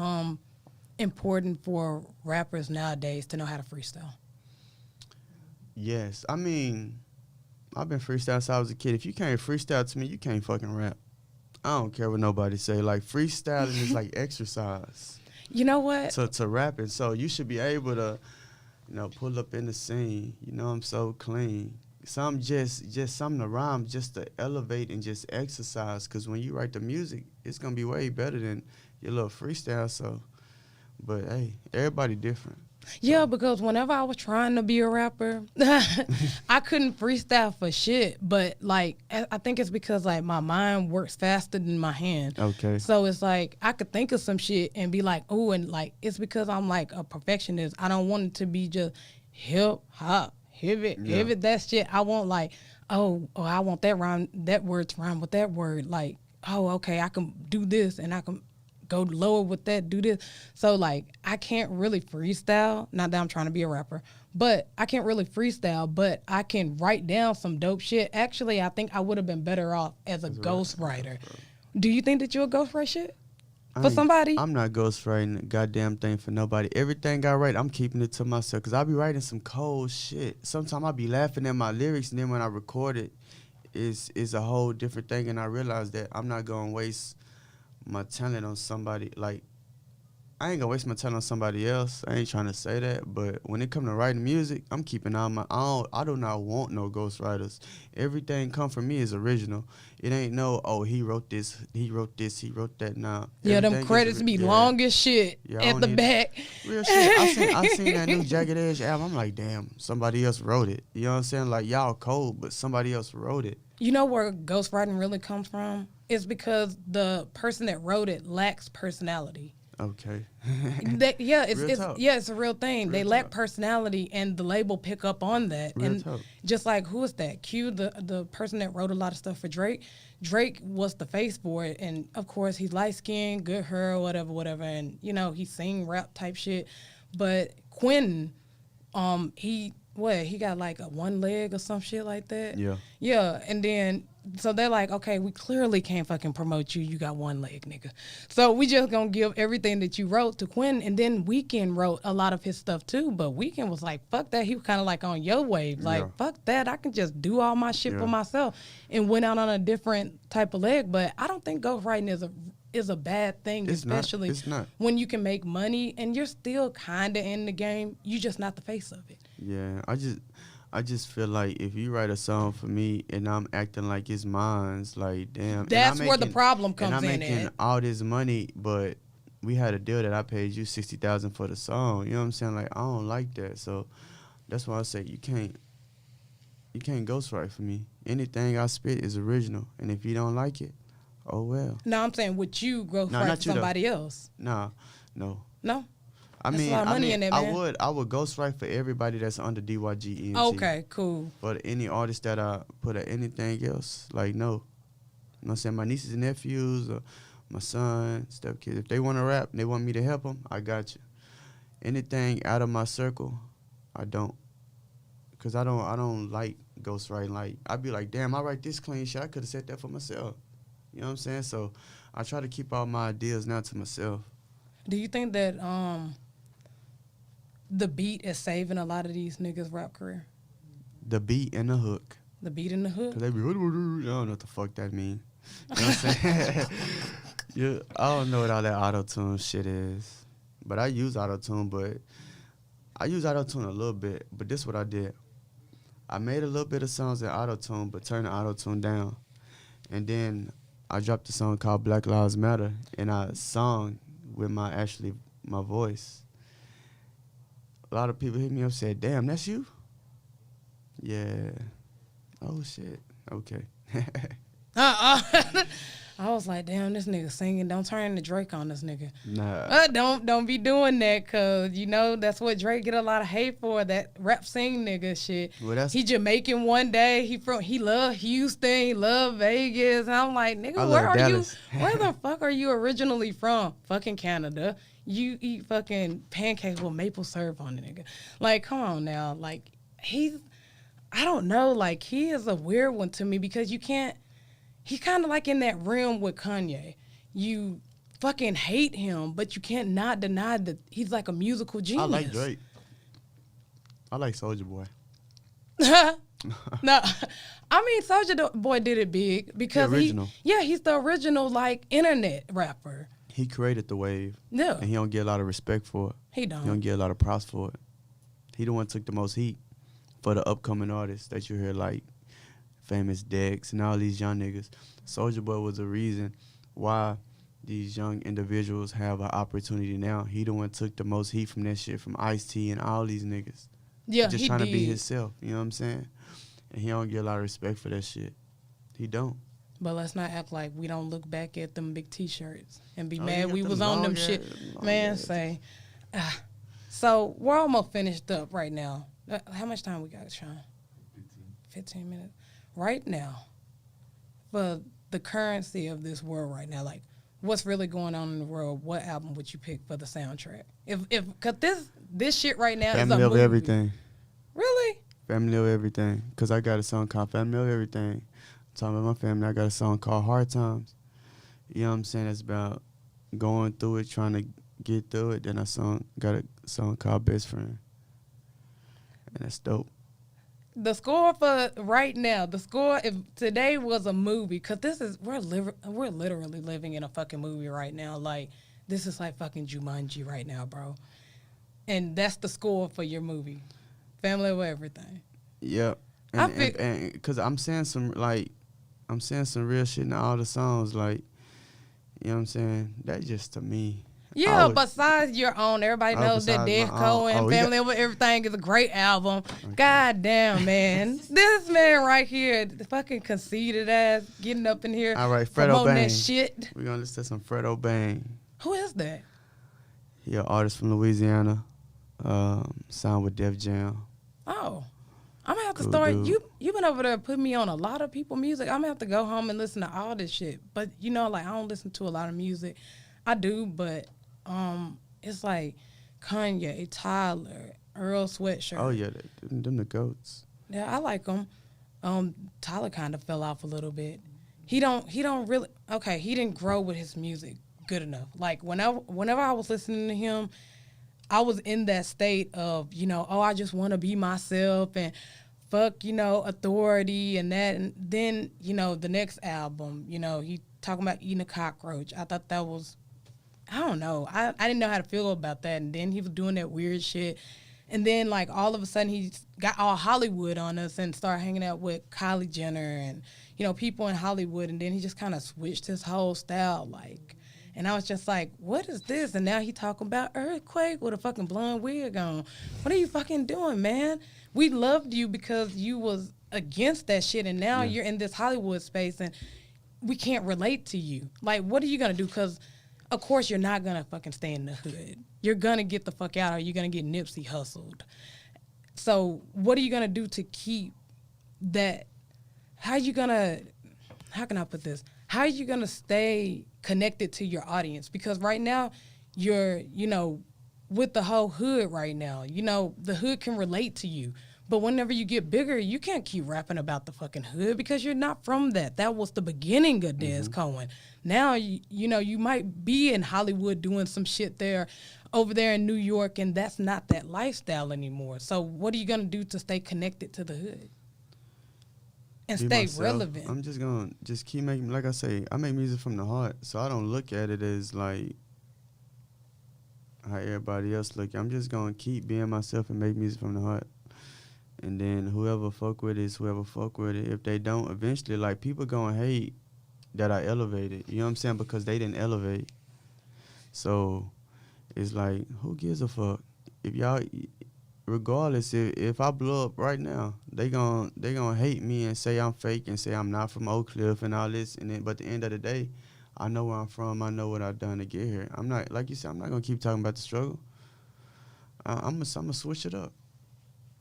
important for rappers nowadays to know how to freestyle? Yes. I mean, I've been freestyling since I was a kid. If you can't freestyle to me, you can't fucking rap. I don't care what nobody say. Like, freestyling is like exercise. You know what? To rapping. So you should be able to, pull up in the scene. I'm so clean. Some just something to rhyme, just to elevate and just exercise. Because when you write the music, it's going to be way better than your little freestyle. So, but hey, everybody different. Yeah, because whenever I was trying to be a rapper, I couldn't freestyle for shit. But, like, I think it's because, like, my mind works faster than my hand. Okay. So it's like I could think of some shit and be like, oh, and, like, it's because I'm, like, a perfectionist. I don't want it to be just hip, hop, hivit, that shit. I want, like, oh, I want that word to rhyme with that word. Like, oh, okay, I can do this and I can go lower with that, do this. So, like, I can't really freestyle. Not that I'm trying to be a rapper, but I can't really freestyle, but I can write down some dope shit. Actually, I think I would have been better off as a ghostwriter. Do you think that you're a ghostwriter shit for somebody? I'm not ghostwriting a goddamn thing for nobody. Everything I write, I'm keeping it to myself, because I be writing some cold shit. Sometimes I be laughing at my lyrics, and then when I record it, it's a whole different thing, and I realize that I'm not going to waste my talent on somebody. Like, I ain't gonna waste my time on somebody else. I ain't trying to say that, but when it come to writing music, I'm keeping all my. I do not want no ghostwriters. Everything come from me is original. It ain't no, oh, he wrote this, he wrote this, he wrote that. Nah. Yeah, them credits be long as shit at the back. Real shit. I seen that new Jagged Edge album. I'm like, damn, somebody else wrote it. You know what I'm saying? Like, y'all cold, but somebody else wrote it. You know where ghostwriting really comes from? It's because the person that wrote it lacks personality. Okay. It's a real thing. Real they lack talk. personality, and the label pick up on that. Real and talk. just like, who is that? Q, the person that wrote a lot of stuff for Drake. Drake was the face for it, and of course he's light skinned, good hair, whatever, and you know he sing rap type shit. But Quentin, he got like a one leg or some shit like that. Yeah, and then so they're like, okay, we clearly can't fucking promote you. You got one leg, nigga. So we just gonna give everything that you wrote to Quentin, and then Weeknd wrote a lot of his stuff too. But Weeknd was like, fuck that. He was kind of like on your wave, like fuck that. I can just do all my shit for myself, and went out on a different type of leg. But I don't think ghostwriting is a bad thing, especially it's not. When you can make money and you're still kind of in the game. You just not the face of it. Yeah, I just feel like if you write a song for me and I'm acting like it's mine, like damn. That's where the problem comes in. And I'm making all this money, but we had a deal that I paid you $60,000 for the song. You know what I'm saying? Like, I don't like that. So that's why I say you can't ghostwrite for me. Anything I spit is original, and if you don't like it, oh well. No, I'm saying would you ghostwrite for somebody else? Nah, no. No. I That's a lot of money in there, man. I would ghostwrite for everybody that's under DYG Entertainment. Okay, cool. But any artist that I put at anything else, like, no. You know what I'm saying? My nieces and nephews, or my son, stepkids, if they want to rap and they want me to help them, I got you. Anything out of my circle, I don't. Because I don't like ghostwriting. Like, I'd be like, damn, I write this clean shit. I could have said that for myself. You know what I'm saying? So I try to keep all my ideas now to myself. Do you think that the beat is saving a lot of these niggas' rap career? The beat and the hook. The beat and the hook? Cause they be, I don't know what the fuck that mean. You know what I'm saying? Yeah, I don't know what all that auto-tune shit is. But I use auto-tune, but I use auto-tune a little bit. But this is what I did. I made a little bit of songs in auto-tune, but turned the auto-tune down. And then I dropped a song called Black Lives Matter, and I sung with my voice. A lot of people hit me up and said, damn, that's you? Yeah. Oh, shit. Okay. I was like, damn, this nigga singing. Don't turn into Drake on this nigga. Nah. Don't be doing that, because, you know, that's what Drake get a lot of hate for, that rap sing nigga shit. Well, he Jamaican one day. He love Houston. He love Vegas. And I'm like, nigga, where are Dallas. you? Where the fuck are you originally from? Fucking Canada. You eat fucking pancakes with maple syrup on it, nigga. Like, come on now. Like, I don't know. Like, he is a weird one to me, because you can't. He's kind of like in that realm with Kanye. You fucking hate him, but you can't not deny that he's like a musical genius. I like Drake. I like Soulja Boy. No, I mean, Soulja Boy did it big because he's the original like internet rapper. He created the wave. Yeah. And he don't get a lot of respect for it. He don't. He don't get a lot of props for it. He the one took the most heat for the upcoming artists that you hear, like Famous Dex and all these young niggas. Soulja Boy was the reason why these young individuals have an opportunity now. He the one took the most heat from that shit, from Ice-T and all these niggas. Yeah, just trying to be himself, you know what I'm saying? And he don't get a lot of respect for that shit. He don't. But let's not act like we don't look back at them big T-shirts and be mad we was on them shit. Man, say. So we're almost finished up right now. How much time we got, Sean? 15 minutes. Right now, for the currency of this world right now, like what's really going on in the world, what album would you pick for the soundtrack? Cause this shit right now Family is a of movie. Everything. Really? Family of Everything. Cause I got a song called Family of Everything. Talking about my family, I got a song called Hard Times. You know what I'm saying? It's about going through it, trying to get through it. Then I got a song called Best Friend. And that's dope. The score for right now, the score if today was a movie, cause we're literally living in a fucking movie right now. Like this is like fucking Jumanji right now, bro. And that's the score for your movie, Family Over Everything. Yep. And because I'm saying some real shit in all the songs, like, you know what I'm saying? That's just to me. Yeah, besides your own, everybody knows that Des Cohen, Family Over Everything is a great album. Okay. God damn, man. This man right here, the fucking conceited ass, getting up in here, all right, Fredo Bang. That shit. We're going to listen to some Fredo Bang. Who is that? He an artist from Louisiana, signed with Def Jam. Oh. I'm going to have to start. You've been over there putting me on a lot of people music. I'm going to have to go home and listen to all this shit. But, you know, like, I don't listen to a lot of music. I do, but it's like Kanye, Tyler, Earl Sweatshirt. Oh, yeah, them the GOATs. Yeah, I like them. Tyler kind of fell off a little bit. He don't really, okay, he didn't grow with his music good enough. Like, whenever I was listening to him, I was in that state of, you know, I just want to be myself and fuck, you know, authority and that. And then, you know, the next album, you know, he talking about eating a cockroach. I thought that was, I don't know. I didn't know how to feel about that. And then he was doing that weird shit. And then, like, all of a sudden he got all Hollywood on us and started hanging out with Kylie Jenner and, you know, people in Hollywood. And then he just kind of switched his whole style, like. And I was just like, what is this? And now he talking about Earthquake with a fucking blonde wig on. What are you fucking doing, man? We loved you because you was against that shit. And now you're in this Hollywood space and we can't relate to you. Like, what are you going to do? Because, of course, you're not going to fucking stay in the hood. You're going to get the fuck out or you're going to get Nipsey hustled. So what are you going to do to keep that? How can I put this? How are you going to stay connected to your audience? Because right now, you're, you know, with the whole hood right now, you know, the hood can relate to you. But whenever you get bigger, you can't keep rapping about the fucking hood because you're not from that. That was the beginning of Des Cohen. Now, you know, you might be in Hollywood doing some shit there, over there in New York, and that's not that lifestyle anymore. So what are you going to do to stay connected to the hood? And stay relevant. I'm just going to keep making, like I say, I make music from the heart. So I don't look at it as like how everybody else look. I'm just going to keep being myself and make music from the heart. And then whoever fuck with it is whoever fuck with it. If they don't, eventually, like, people going to hate that I elevated. You know what I'm saying? Because they didn't elevate. So it's like, who gives a fuck? If y'all... Regardless, if I blow up right now, they gonna hate me and say I'm fake and say I'm not from Oak Cliff and all this. And then, but at the end of the day, I know where I'm from. I know what I've done to get here. I'm not, like you said, I'm not gonna keep talking about the struggle. I'm gonna switch it up,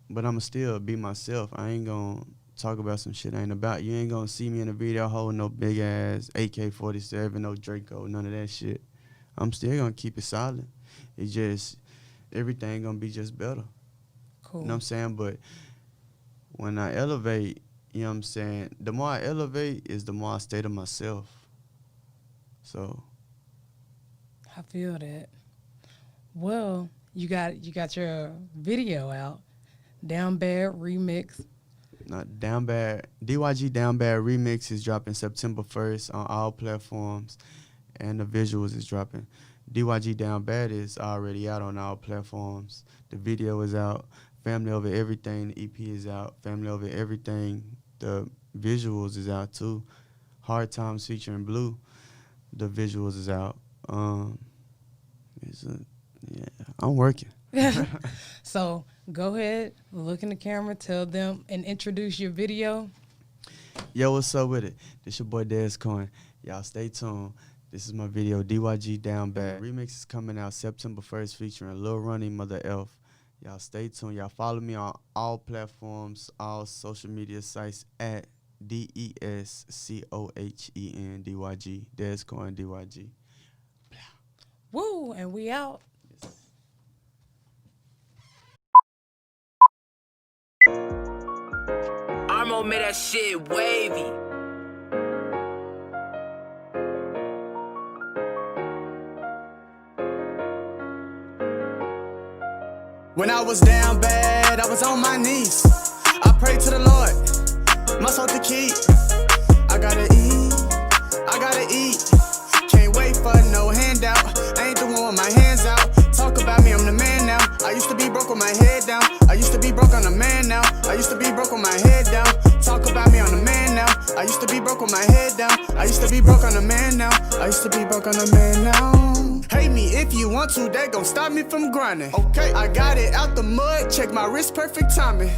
but I'm gonna still be myself. I ain't gonna talk about some shit I ain't about. You ain't gonna see me in a video holding no big ass AK-47, no Draco, none of that shit. I'm still gonna keep it solid. It's just everything gonna be just better. Cool. You know what I'm saying? But when I elevate, you know what I'm saying, the more I elevate is the more I stay to myself. So I feel that. Well, you got your video out. Down Bad Remix. Not Down Bad. DYG Down Bad Remix is dropping September 1st on all platforms, and the visuals is dropping. DYG Down Bad is already out on all platforms. The video is out. Family Over Everything, the EP is out. Family Over Everything, the visuals is out too. Hard Times featuring Blue, the visuals is out. I'm working. So go ahead, look in the camera, tell them, and introduce your video. Yo, what's up with it? This your boy Des Cohen. Y'all stay tuned. This is my video, DYG Down Bad. Remix is coming out September 1st featuring Lil Ronnie, Mother Elf. Y'all stay tuned. Y'all follow me on all platforms, all social media sites at DESCOHEN DYG. Des Cohen DYG. Woo, and we out. Armo made that shit wavy. When I was down bad, I was on my knees. I pray to the Lord, my soul to keep. I gotta eat, I gotta eat. Can't wait for no handout. I ain't the one with my hands out. Talk about me, I'm the man now. I used to be broke with my head down. I used to be broke on the man now. I used to be broke with my head down. Talk about me, I'm the man now. I used to be broke with my head down. I used to be broke on the man now. I used to be broke on the man now. Hate me if you want to, that gon' stop me from grinding. Okay, I got it out the mud, check my wrist, perfect timing.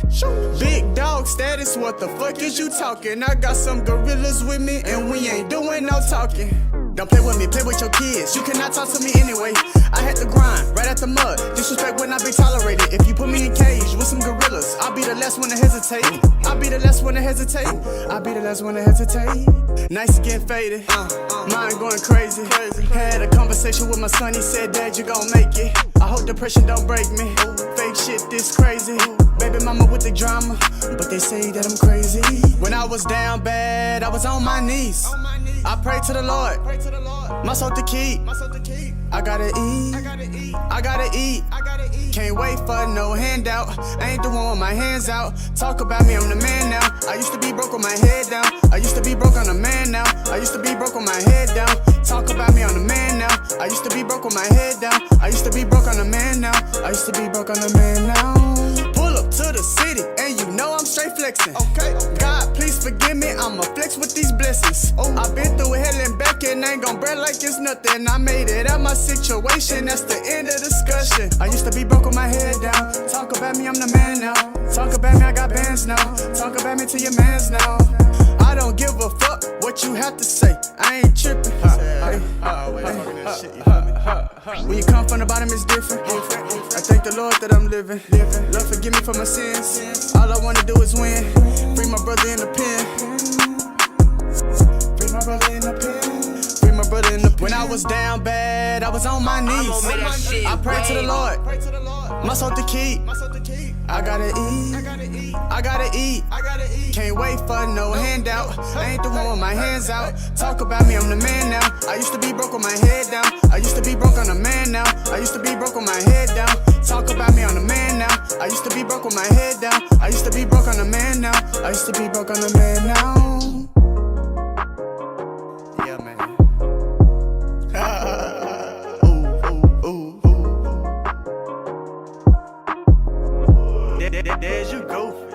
Big dog status, what the fuck is you talking? I got some gorillas with me, and we ain't doing no talking. Don't play with me, play with your kids. You cannot talk to me anyway. I had to grind right at the mud. Disrespect would not be tolerated. If you put me in cage with some gorillas, I'll be the last one to hesitate. I'll be the last one to hesitate. I'll be the last one to hesitate. Nights getting faded, mind going crazy. Had a conversation with my son, he said, Dad, you gon' make it. I hope depression don't break me. Fake shit this crazy. Baby mama with the drama, but they say that I'm crazy. When I was down bad, I was on my knees. I pray to the Lord, my soul to keep. I gotta eat, I gotta eat. Can't wait for no handout. I ain't the one with my hands out. Talk about me, I'm the man now. I used to be broke with my head down. I used to be broke on the man now. I used to be broke with my head down. Talk about me, I'm the man now. I used to be broke with my head down. I used to be broke on the man now. I used to be broke on the man now. Pull up to the city, and you know I'm straight flexing. Okay. God, please forgive me, I'ma flex with these blessings. I've been through hell and back, and ain't gon' brag like it's nothing. I made it out my situation, that's the end of discussion. I used to be broke with my head down. Talk about me, I'm the man now. Talk about me, I got bands now. Talk about me to your mans now. I don't give a fuck what you have to say. I ain't tripping. When you come from the bottom, it's different. I thank the Lord that I'm living. Lord, forgive me for my sins. All I wanna do is win. Free my brother in the pen. Free my brother in the pen. Free my brother in the pen. When I was down bad, I was on my knees. I pray to the Lord, my soul to keep. I gotta eat, I gotta eat. Can't wait for no handout. I ain't the one with my hands out. Talk about me, I'm the man now. I used to be broke with my head down. I used to be broke on the man now. I used to be broke with my head down. Talk about me, I'm the man now. I used to be broke with my head down. I used to be broke on the man now. I used to be broke on the man now. Yeah, man. There you go.